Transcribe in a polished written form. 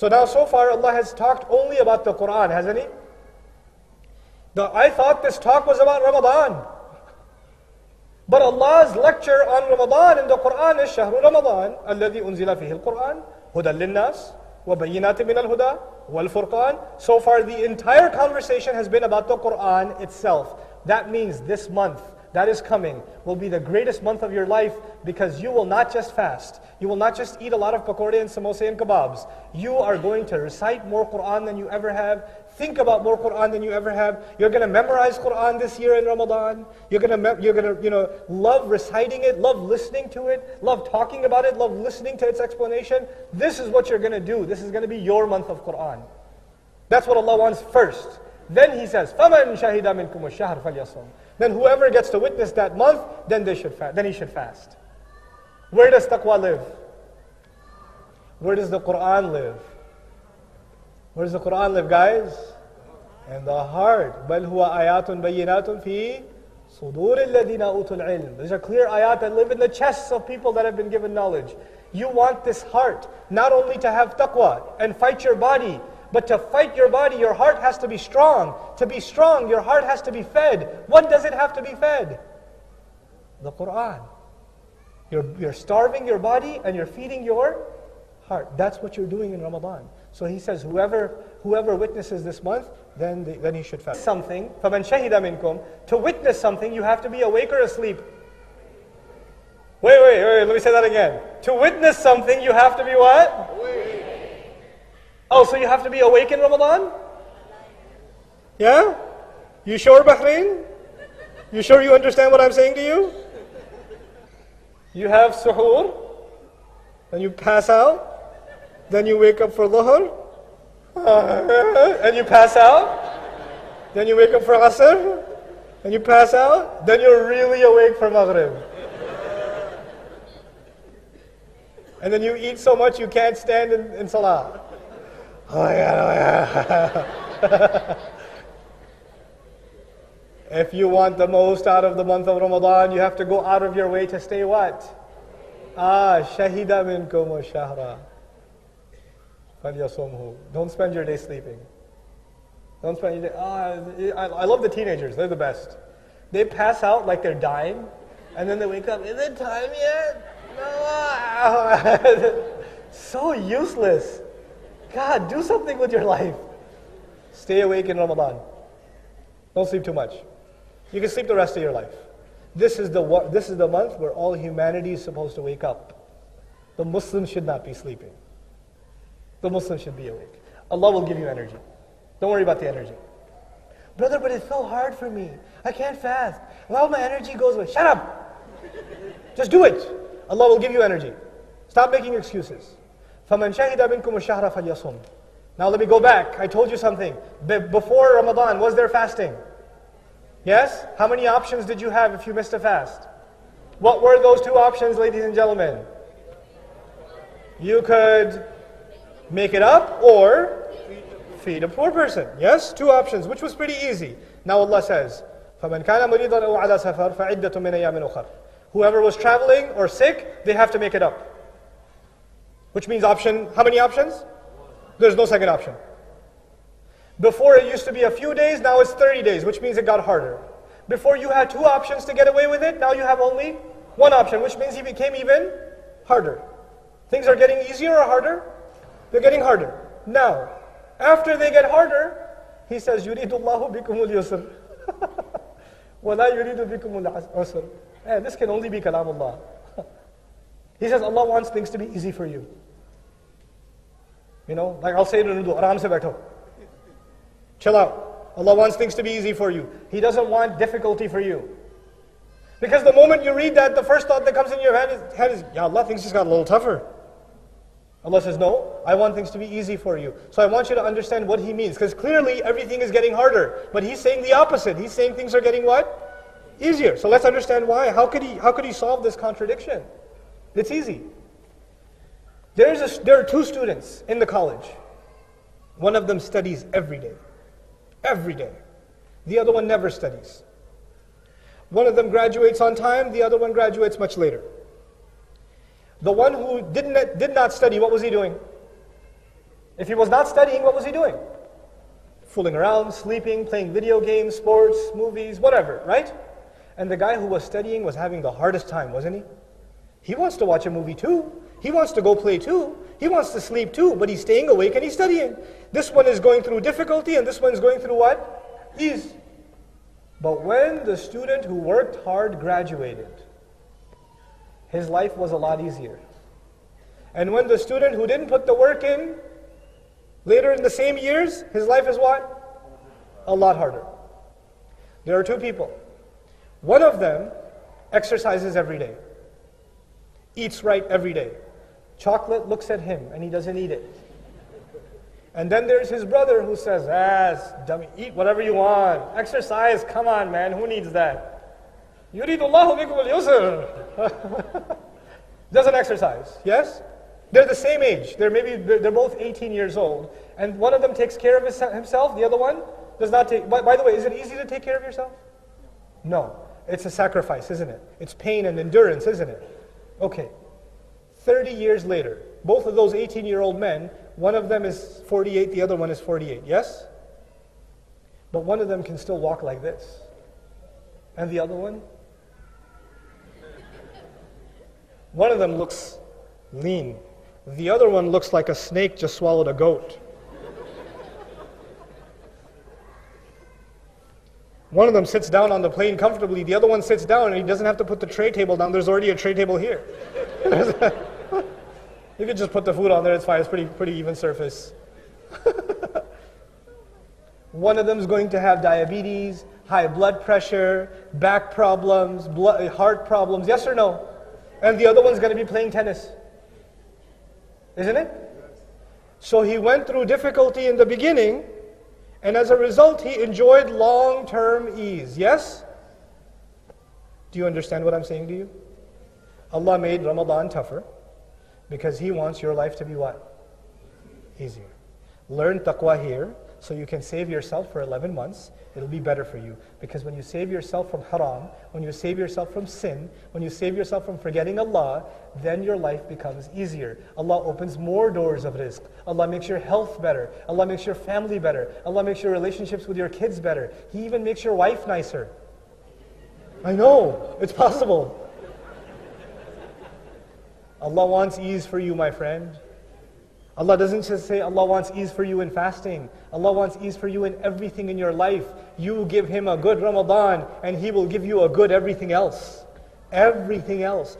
So now so far Allah has talked only about the Quran, hasn't He? I thought this talk was about Ramadan. But Allah's lecture on Ramadan in the Quran is شهر رمضان الذي أنزل فيه القرآن هدى للناس وبينات من الهدى والفرقان. So far the entire conversation has been about the Quran itself. That means this month that is coming will be the greatest month of your life, because you will not just fast. You will not just eat a lot of pakorde and samosa and kebabs. You are going to recite more Quran than you ever have. Think about more Quran than you ever have. You're going to memorize Quran this year in Ramadan. You're going to love reciting it, love listening to it, love talking about it, love listening to its explanation. This is what you're going to do. This is going to be your month of Quran. That's what Allah wants first. Then He says, فَمَنْ شَهِدَ مِنْكُمُ الشَّهْرَ فَلْيَصُمْ. Then whoever gets to witness that month, then he should fast. Where does taqwa live? Where does the Quran live? Where does the Quran live, guys? In the heart. بَلْ هُوَ آيَاتٌ بَيِّنَاتٌ فِي صُدُورِ الَّذِينَ أُوتُوا الْعِلْمِ. These are clear ayat that live in the chests of people that have been given knowledge. You want this heart not only to have taqwa and fight your body, but to fight your body, your heart has to be strong. To be strong, your heart has to be fed. What does it have to be fed? The Quran. You're starving your body and you're feeding your heart. That's what you're doing in Ramadan. So He says, whoever witnesses this month, then he should fast. Something, فَمَنْ شَهِدَ مِنْكُمْ. To witness something, you have to be awake or asleep. Wait, let me say that again. To witness something, you have to be what? Awake. Oh, so you have to be awake in Ramadan? Yeah? You sure, Bahrain? You sure you understand what I'm saying to you? You have suhoor, then you pass out, then you wake up for dhuhr, and you pass out, then you wake up for asr, and you pass out, then you're really awake for maghrib. And then you eat so much you can't stand in salah. Oh yeah. If you want the most out of the month of Ramadan, you have to go out of your way to stay what? Shahida minkum shahra. Falyasumhu. Don't spend your day sleeping. Don't spend your day. I love the teenagers. They're the best. They pass out like they're dying, and then they wake up. Is it time yet? No. So useless. God, do something with your life. Stay awake in Ramadan. Don't sleep too much. You can sleep the rest of your life. This is the month where all humanity is supposed to wake up. The Muslims should not be sleeping. The Muslims should be awake. Allah will give you energy. Don't worry about the energy. Brother, but it's so hard for me. I can't fast. Well, my energy goes away. Shut up. Just do it. Allah will give you energy. Stop making excuses. فَمَنْ شَهِدَ مِنْكُمُ الشَّهْرَ فَلْيَصُمْ. Now let me go back. I told you something. Before Ramadan, was there fasting? Yes? How many options did you have if you missed a fast? What were those two options, ladies and gentlemen? You could make it up or feed a poor person. Yes? Two options, which was pretty easy. Now Allah says, فَمَنْ كَانَ مَرِيضًا أَوْ عَلَى سَفَرٍ فَعِدَّةٌ مِنْ أَيَّامٍ أُخَرٍ. Whoever was traveling or sick, they have to make it up. Which means how many options? There's no second option. Before it used to be a few days, now it's 30 days, which means it got harder. Before you had two options to get away with it, now you have only one option, which means it became even harder. Things are getting easier or harder? They're getting harder. Now, after they get harder, He says, يُرِيدُ اللَّهُ بِكُمُ الْيُسْرِ وَلَا يُرِيدُ بِكُمُ الْعُسْرِ. This can only be kalamullah. He says Allah wants things to be easy for you. Like I'll say in Urdu, aram se baitho. Chill out. Allah wants things to be easy for you. He doesn't want difficulty for you. Because the moment you read that, the first thought that comes in your head is, Ya Allah, things just got a little tougher. Allah says, no, I want things to be easy for you. So I want you to understand what He means. Because clearly everything is getting harder. But He's saying the opposite. He's saying things are getting what? Easier. So let's understand why. How could He solve this contradiction? It's easy. There are two students in the college. One of them studies every day. Every day. The other one never studies. One of them graduates on time, the other one graduates much later. The one who did not study, what was he doing? If he was not studying, what was he doing? Fooling around, sleeping, playing video games, sports, movies, whatever, right? And the guy who was studying was having the hardest time, wasn't he? He wants to watch a movie too. He wants to go play too. He wants to sleep too, but he's staying awake and he's studying. This one is going through difficulty and this one is going through what? Ease. But when the student who worked hard graduated, his life was a lot easier. And when the student who didn't put the work in, later in the same years, his life is what? A lot harder. There are two people. One of them exercises every day, eats right every day. Chocolate looks at him and he doesn't eat it. And then there's his brother who says, dummy, eat whatever you want. Exercise, come on man, who needs that? يُرِيدُ اللَّهُ بِكُمُ الْيُسْرَ. Doesn't exercise, yes? They're the same age. They're both 18 years old. And one of them takes care of himself, the other one does not take. By the way, is it easy to take care of yourself? No. It's a sacrifice, isn't it? It's pain and endurance, isn't it? Okay. 30 years later, both of those 18-year-old men, one of them is 48, the other one is 48, yes? But one of them can still walk like this. And the other one? One of them looks lean. The other one looks like a snake just swallowed a goat. One of them sits down on the plane comfortably. The other one sits down and he doesn't have to put the tray table down. There's already a tray table here. You could just put the food on there. It's fine. It's pretty even surface. One of them is going to have diabetes, high blood pressure, back problems, heart problems. Yes or no? And the other one's going to be playing tennis. Isn't it? So he went through difficulty in the beginning, and as a result, he enjoyed long-term ease. Yes? Do you understand what I'm saying to you? Allah made Ramadan tougher because He wants your life to be what? Easier. Learn taqwa here so you can save yourself for 11 months. It'll be better for you. Because when you save yourself from haram, when you save yourself from sin, when you save yourself from forgetting Allah, then your life becomes easier. Allah opens more doors of rizq. Allah makes your health better. Allah makes your family better. Allah makes your relationships with your kids better. He even makes your wife nicer. I know, it's possible. Allah wants ease for you, my friend. Allah doesn't just say Allah wants ease for you in fasting. Allah wants ease for you in everything in your life. You give Him a good Ramadan and He will give you a good everything else. Everything else.